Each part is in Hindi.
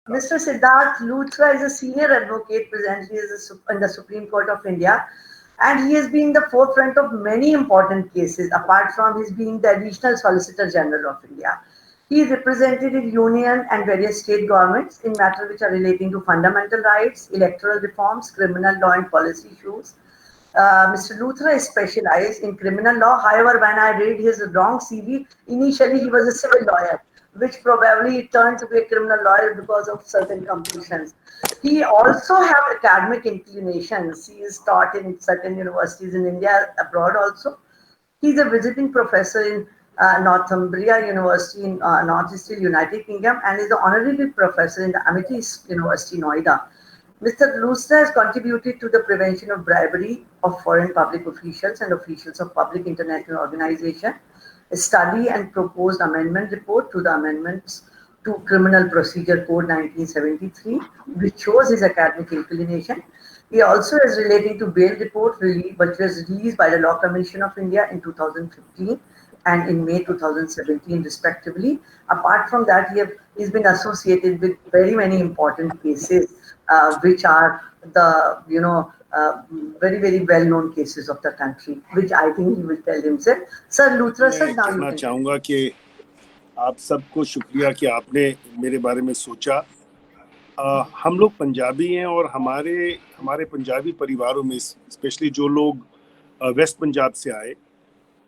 Mr. Siddharth Luthra is a senior advocate presently in the Supreme Court of India, and he has been the forefront of many important cases, apart from his being the Additional Solicitor General of India. He represented the union and various state governments in matters which are relating to fundamental rights, electoral reforms, criminal law and policy issues. Mr. Luthra is specialized in criminal law. However, when I read his long CV, initially he was a civil lawyer, which probably turned to be a criminal lawyer because of certain completions. He also have academic inclinations. He is taught in certain universities in India, abroad also. He's a visiting professor in Northumbria University in Northeastern United Kingdom and is the honorary professor in the Amity University, Noida. Mr. Luthra has contributed to the prevention of bribery of foreign public officials and officials of public international organizations, a study and proposed amendment report to the amendments to Criminal Procedure Code 1973, which shows his academic inclination. He also is relating to bail report which was released by the Law Commission of India in 2015 and in May 2017 respectively. Apart from that, he's been associated with very many important cases which are the very very well known cases of the country, which I think he will tell himself. Sir Luthra sir, now you can चाहूँगा कि आप सबको शुक्रिया कि आपने मेरे बारे में सोचा। हम लोग पंजाबी हैं और हमारे पंजाबी परिवारों में स्पेशली जो लोग वेस्ट पंजाब से आए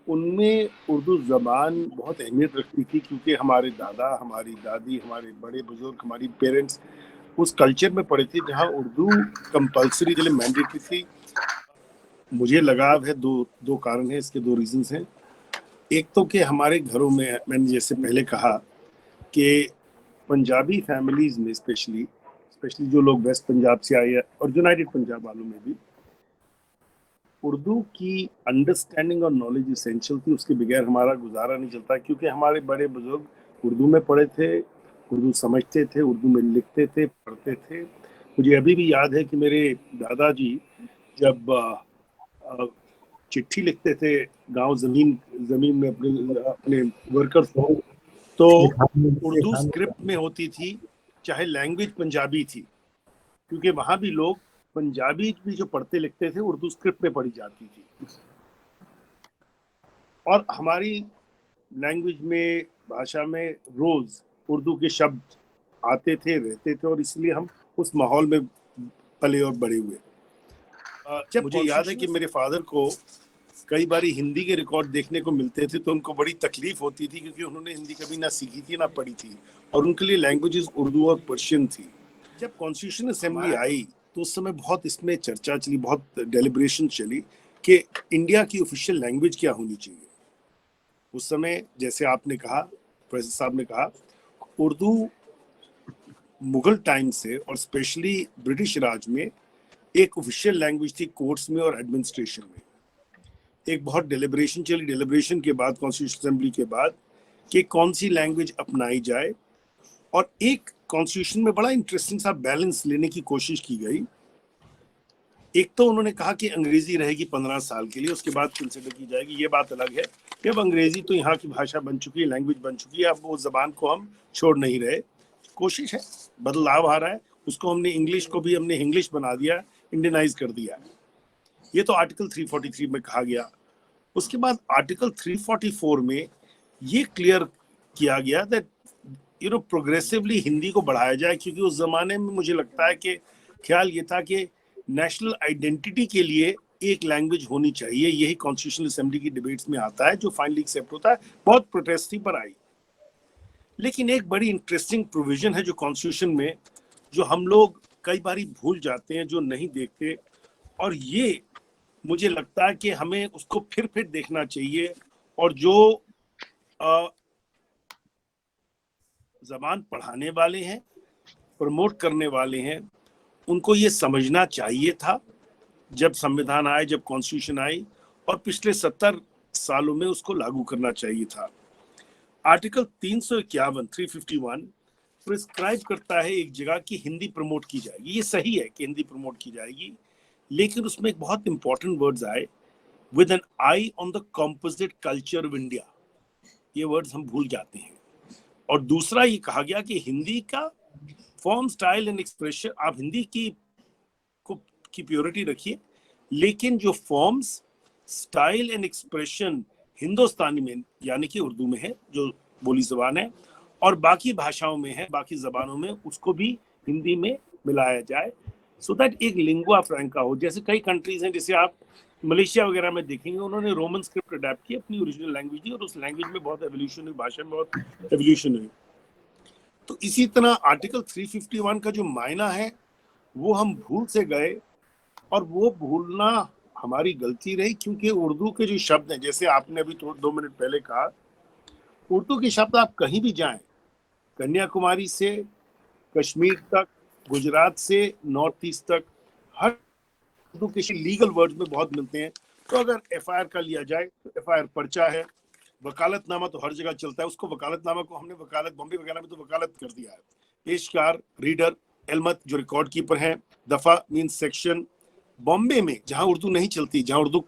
उनमें उर्दू ज़बान बहुत अहमियत रखती थी, क्योंकि हमारे दादा, हमारी दादी, हमारे बड़े बुजुर्ग, हमारी पेरेंट्स उस कल्चर में पढ़े थे जहाँ उर्दू कंपल्सरी के लिए मैंडेटरी थी। मुझे लगाव है, दो कारण है इसके, दो रीजंस हैं। एक तो कि हमारे घरों में, मैंने जैसे पहले कहा कि पंजाबी फैमिलीज में स्पेशली जो लोग वेस्ट पंजाब से आए और यूनाइटेड पंजाब वालों में भी उर्दू की अंडरस्टैंडिंग और नॉलेज इसेंशियल थी। उसके बगैर हमारा गुजारा नहीं चलता, क्योंकि हमारे बड़े बुजुर्ग उर्दू में पढ़े थे, उर्दू समझते थे, उर्दू में लिखते थे, पढ़ते थे। मुझे अभी भी याद है कि मेरे दादाजी जब चिट्ठी लिखते थे गांव जमीन में अपने वर्कर्स को, तो उर्दू स्क्रिप्ट में होती थी, चाहे लैंग्वेज पंजाबी थी, क्योंकि वहां भी लोग पंजाबी भी जो पढ़ते लिखते थे उर्दू स्क्रिप्ट में पढ़ी जाती थी। और हमारी लैंग्वेज में, भाषा में रोज उर्दू के शब्द आते थे, रहते थे, और इसलिए हम उस माहौल में पले और बड़े हुए। जब मुझे याद है कि मेरे फादर को कई बार हिंदी के रिकॉर्ड देखने को मिलते थे तो उनको बड़ी तकलीफ होती थी, क्योंकि उन्होंने हिंदी कभी ना सीखी थी ना पढ़ी थी, और उनके लिए लैंग्वेजेस उर्दू और पर्शियन थी। जब कॉन्स्टिट्यूशन असेंबली आई तो उस समय बहुत इसमें चर्चा चली, बहुत डेलिब्रेशन चली कि इंडिया की ऑफिशियल लैंग्वेज क्या होनी चाहिए। उस समय जैसे आपने कहा, प्रोफेसर साहब ने कहा, उर्दू मुगल टाइम से और स्पेशली ब्रिटिश राज में एक ऑफिशियल लैंग्वेज थी कोर्ट्स में और एडमिनिस्ट्रेशन में। एक बहुत डेलिब्रेशन चली, डेलिब्रेशन के बाद कॉन्स्टिट्यूशन असेंबली के बाद कि कौन सी लैंग्वेज अपनाई जाए, और एक कॉन्स्टिट्यूशन में बड़ा इंटरेस्टिंग सा बैलेंस लेने की कोशिश की गई। एक तो उन्होंने कहा कि अंग्रेजी रहेगी 15 साल के लिए, उसके बाद कंसिडर की जाएगी। ये बात अलग है कि अब अंग्रेजी तो यहाँ की भाषा बन चुकी है, लैंग्वेज बन चुकी है, अब वो जबान को हम छोड़ नहीं रहे। कोशिश है, बदलाव आ रहा है, उसको हमने इंग्लिश को भी हमने इंग्लिश बना दिया, इंडियनाइज कर दिया। ये तो आर्टिकल 343 में कहा गया। उसके बाद आर्टिकल 344 में ये क्लियर किया गया दैट प्रोग्रेसिवली हिंदी को बढ़ाया जाए, क्योंकि उस जमाने में मुझे लगता है कि ख्याल ये था कि नेशनल आइडेंटिटी के लिए एक लैंग्वेज होनी चाहिए। यही कॉन्स्टिट्यूशनल असेंबली की डिबेट्स में आता है, जो फाइनली एक्सेप्ट होता है। बहुत प्रोटेस्ट थी पर आई। लेकिन एक बड़ी इंटरेस्टिंग प्रोविजन है जो कॉन्स्टिट्यूशन में, जो हम लोग कई बार भूल जाते हैं, जो नहीं देखते, और ये मुझे लगता है कि हमें उसको फिर देखना चाहिए। और जो जबान पढ़ाने वाले हैं, प्रमोट करने वाले हैं, उनको ये समझना चाहिए था जब संविधान आए, जब कॉन्स्टिट्यूशन आई, और पिछले 70 सालों में उसको लागू करना चाहिए था। आर्टिकल 351 प्रिस्क्राइब करता है एक जगह कि हिंदी प्रमोट की जाएगी। ये सही है कि हिंदी प्रमोट की जाएगी, लेकिन उसमें एक बहुत इंपॉर्टेंट वर्ड्स आए, with an eye on the composite culture of India. ये वर्ड्स हम भूल जाते हैं। और दूसरा ये कहा गया कि हिंदी का फॉर्म, स्टाइल एंड एक्सप्रेशन, आप हिंदी की प्योरिटी रखिए, लेकिन जो फॉर्म्स, स्टाइल एंड एक्सप्रेशन हिंदुस्तानी में यानी कि उर्दू में है जो बोली जबान है, और बाकी भाषाओं में है, बाकी जबानों में, उसको भी हिंदी में मिलाया जाए, सो दैट एक लिंगुआ फ्रैंका हो। जैसे कई कंट्रीज हैं, जैसे आप मलेशिया वगैरह में देखेंगे, उन्होंने रोमन स्क्रिप्ट अडेप्ट की, अपनी ओरिजिनल लैंग्वेज दी, और उस लैंग्वेज में बहुत एवोल्यूशन हुई, भाषा में बहुत एवोल्यूशन हुई। तो इसी तरह आर्टिकल 351 का जो मायना है वो हम भूल से गए, और वो भूलना हमारी गलती रही, क्योंकि उर्दू के जो शब्द हैं, जैसे आपने अभी 2 मिनट पहले कहा, उर्दू के शब्द आप कहीं भी जाएं, कन्याकुमारी से कश्मीर तक, गुजरात से नॉर्थ ईस्ट तक, हर उर्दू के लीगल वर्ड्स में बहुत मिलते हैं। तो अगर एफआईआर का लिया जाए तो एफआईआर पर्चा है, वकालतनामा तो हर जगह चलता है, उसको वकालतनामा को हमने वकालत, बॉम्बे वगैरह में तो वकालत कर दिया है। पेशकार, रीडर, एलमत जो रिकॉर्ड कीपर हैं, दफा मीन सेक्शन। बॉम्बे में जहां उर्दू नहीं चलती, जहां उर्दू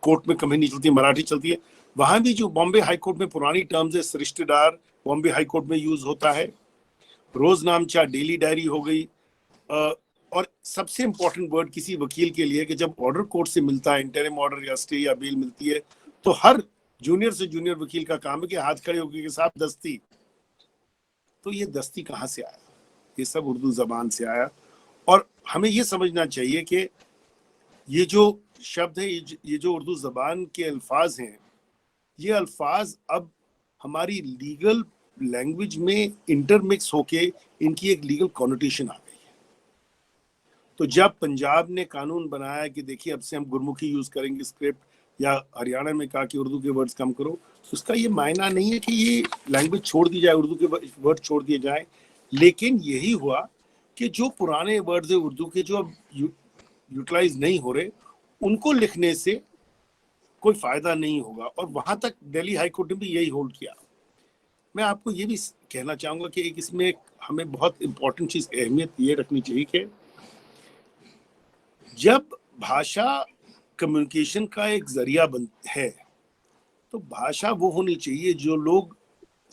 कोर्ट में कभी नहीं चलती, मराठी चलती है, वहां भी जो बॉम्बे हाई कोर्ट में पुरानी टर्म्स है, सरिश्तेदार बॉम्बे हाई कोर्ट में यूज होता है। रोजनामचा, डेली डायरी हो गई। और सबसे इंपॉर्टेंट वर्ड किसी वकील के लिए कि जब ऑर्डर कोर्ट से मिलता है, इंटरिम ऑर्डर या स्टे या बेल मिलती है, तो हर जूनियर से जूनियर वकील का काम है कि हाथ खड़े होकर के साथ दस्ती। तो ये दस्ती कहाँ से आया? ये सब उर्दू जबान से आया। और हमें ये समझना चाहिए कि ये जो शब्द है, ये जो उर्दू जबान के अल्फाज हैं, ये अल्फाज अब हमारी लीगल लैंग्वेज में इंटरमिक्स होके इनकी एक लीगल कॉनोटेशन आ गई है। तो जब पंजाब ने कानून बनाया कि देखिए अब से हम गुरमुखी यूज करेंगे स्क्रिप्ट, या हरियाणा में कहा कि उर्दू के वर्ड्स कम करो, तो उसका ये मायना नहीं है कि ये लैंग्वेज छोड़ दी जाए, उर्दू के वर्ड छोड़ दिए जाए, लेकिन यही हुआ कि जो पुराने वर्ड्स है उर्दू के, जो अब यूटिलाइज नहीं हो रहे, उनको लिखने से कोई फायदा नहीं होगा। और वहां तक दिल्ली हाई कोर्ट ने भी यही होल्ड किया। मैं आपको ये भी कहना चाहूंगा कि एक इसमें हमें बहुत इंपॉर्टेंट चीज, अहमियत ये रखनी चाहिए कि जब भाषा कम्युनिकेशन का एक जरिया है, तो भाषा वो होनी चाहिए जो लोग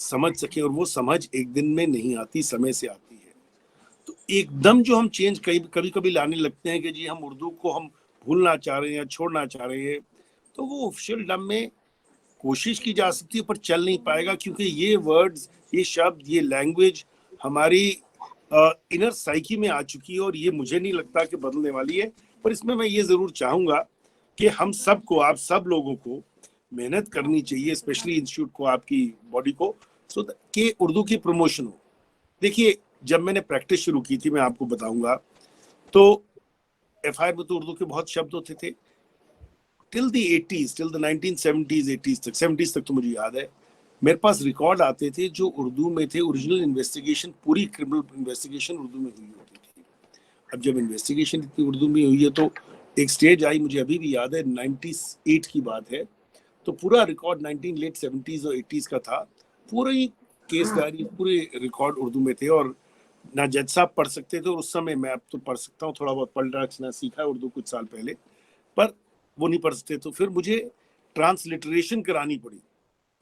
समझ सके, और वो समझ एक दिन में नहीं आती, समय से आती है। तो एकदम जो हम चेंज कभी कभी लाने लगते हैं कि जी हम उर्दू को हम भूलना चाह रहे हैं या छोड़ना चाह रहे हैं, तो वो ऑफिशियल डब में कोशिश की जा सकती है, पर चल नहीं पाएगा, क्योंकि ये वर्ड्स, ये शब्द, ये लैंग्वेज हमारी इनर साइकी में आ चुकी है, और ये मुझे नहीं लगता कि बदलने वाली है। पर इसमें मैं ये जरूर चाहूंगा कि हम सबको, आप सब लोगों को मेहनत करनी चाहिए, स्पेशली इंस्टीट्यूट को, आपकी बॉडी को, सो कि उर्दू की प्रमोशन हो। देखिए, जब मैंने प्रैक्टिस शुरू की थी, मैं आपको बताऊंगा, तो एफआईआर में तो उर्दू के बहुत शब्द होते थे। Till the 80s, till the 1970s, 80s तक, 70s तक तो मुझे याद है, मेरे पास रिकॉर्ड आते थे जो उर्दू में थे। ओरिजिनल इन्वेस्टिगेशन, पूरी क्रिमिनल इन्वेस्टिगेशन उर्दू में हुई होती थी। अब जब इन्वेस्टिगेशन इतनी उर्दू में हुई है, तो एक स्टेज आई, मुझे अभी भी याद है, 98 की बात है, तो पूरा रिकॉर्ड 1970s और 80s का था। पूरी केस डायरी, पूरे रिकॉर्ड उर्दू में थे, और ना जज साहब पढ़ सकते थे, और उस समय, मैं अब तो पढ़ सकता हूँ, थोड़ा बहुत पढ़ना सीखा है उर्दू कुछ साल पहले, पर वो नहीं पढ़ सकते। तो फिर मुझे ट्रांसलिटरेशन करानी पड़ी।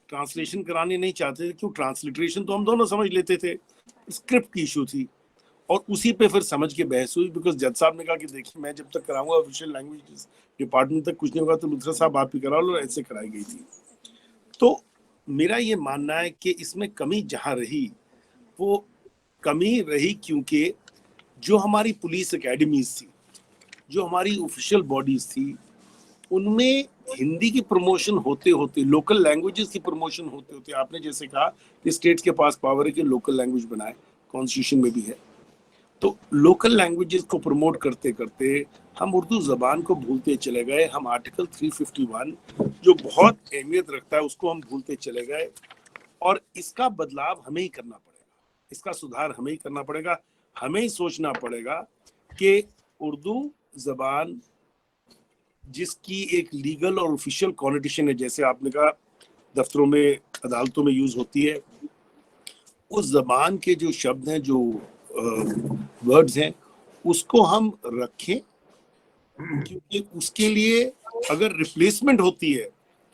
ट्रांसलेशन कराने नहीं चाहते थे, क्यों? ट्रांसलिटरेशन तो हम दोनों समझ लेते थे, स्क्रिप्ट की इशू थी, और उसी पे फिर समझ के बहस हुई, बिकॉज जज साहब ने कहा कि देखिए, मैं जब तक कराऊंगा ऑफिशियल लैंग्वेज डिपार्टमेंट तक कुछ नहीं होगा, तो लुथरा साहब आप ही करा लो, और ऐसे कराई गई थी। तो मेरा ये मानना है कि इसमें कमी जहां रही, वो कमी रही क्योंकि जो हमारी पुलिस एकेडमीज थी, जो हमारी ऑफिशियल बॉडीज थी, उनमें हिंदी की प्रमोशन होते होते, लोकल लैंग्वेजेस की प्रमोशन होते होते, आपने जैसे कहा कि स्टेट्स के पास पावर है कि लोकल लैंग्वेज बनाए, कॉन्स्टिट्यूशन में भी है, तो लोकल लैंग्वेजेस को प्रमोट करते करते हम उर्दू जबान को भूलते चले गए। हम आर्टिकल 351 जो बहुत अहमियत रखता है, उसको हम भूलते चले गए, और इसका बदलाव हमें ही करना पड़ेगा, इसका सुधार हमें ही करना पड़ेगा। हमें ही सोचना पड़ेगा कि उर्दू जबान जिसकी एक लीगल और ऑफिशियल कॉनोटेशन है, जैसे आपने कहा दफ्तरों में, अदालतों में यूज होती है, उस जबान के जो शब्द हैं, जो वर्ड्स हैं, उसको हम रखें, क्योंकि उसके लिए अगर रिप्लेसमेंट होती है,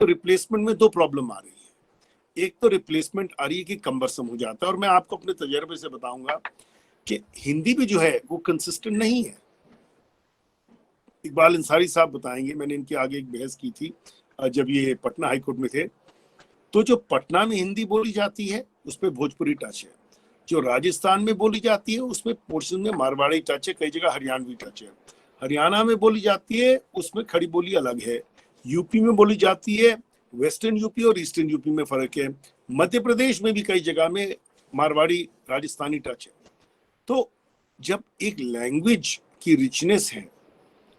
तो रिप्लेसमेंट में 2 प्रॉब्लम आ रही है। एक तो रिप्लेसमेंट आ रही है कि कम्बरसम हो जाता है, और मैं आपको अपने तजर्बे से बताऊंगा कि हिंदी भी जो है वो कंसिस्टेंट नहीं है। इकबाल अंसारी साहब बताएंगे, मैंने इनके आगे एक बहस की थी जब ये पटना हाई कोर्ट में थे। तो जो पटना में हिंदी बोली जाती है उसमें भोजपुरी टच है, जो राजस्थान में बोली जाती है उसमें पोर्शन में मारवाड़ी टच है, कई जगह हरियाणवी टच है। हरियाणा में बोली जाती है उसमें खड़ी बोली अलग है। यूपी में बोली जाती है, वेस्टर्न यूपी और ईस्टर्न यूपी में फर्क है। मध्य प्रदेश में भी कई जगह में मारवाड़ी राजस्थानी टच है। तो जब एक लैंग्वेज की रिचनेस है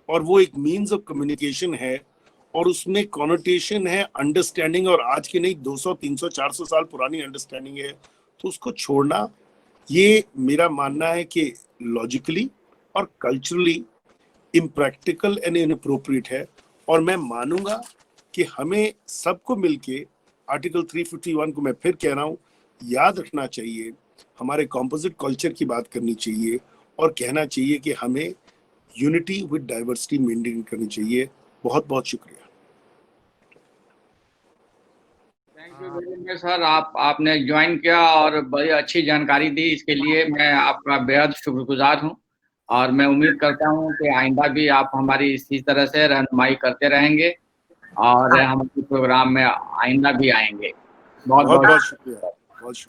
और वो एक मीन्स ऑफ कम्युनिकेशन है और उसमें कॉनोटेशन है, अंडरस्टैंडिंग, और आज की नहीं 200 300 400 साल पुरानी अंडरस्टैंडिंग है, तो उसको छोड़ना, ये मेरा मानना है कि लॉजिकली और कल्चरली इम्प्रैक्टिकल एंड इनअप्रोप्रिएट है। और मैं मानूंगा कि हमें सबको मिलके आर्टिकल 351 को, मैं फिर कह रहा हूँ, याद रखना चाहिए, हमारे कॉम्पोजिट कल्चर की बात करनी चाहिए और कहना चाहिए कि हमें यूनिटी विद डाइवर्सिटी मेंटेन करनी चाहिए। बहुत बहुत शुक्रिया। Thank you very much sir, आपने ज्वाइन किया और बड़ी अच्छी जानकारी दी, इसके लिए मैं आपका बेहद शुक्रगुजार हूँ। और मैं उम्मीद करता हूँ कि आइंदा भी आप हमारी इसी तरह से रहनुमाई करते रहेंगे और हमारे प्रोग्राम में आइंदा भी आएंगे। बहुत बहुत शुक्रिया। बहुत शुक्रिया।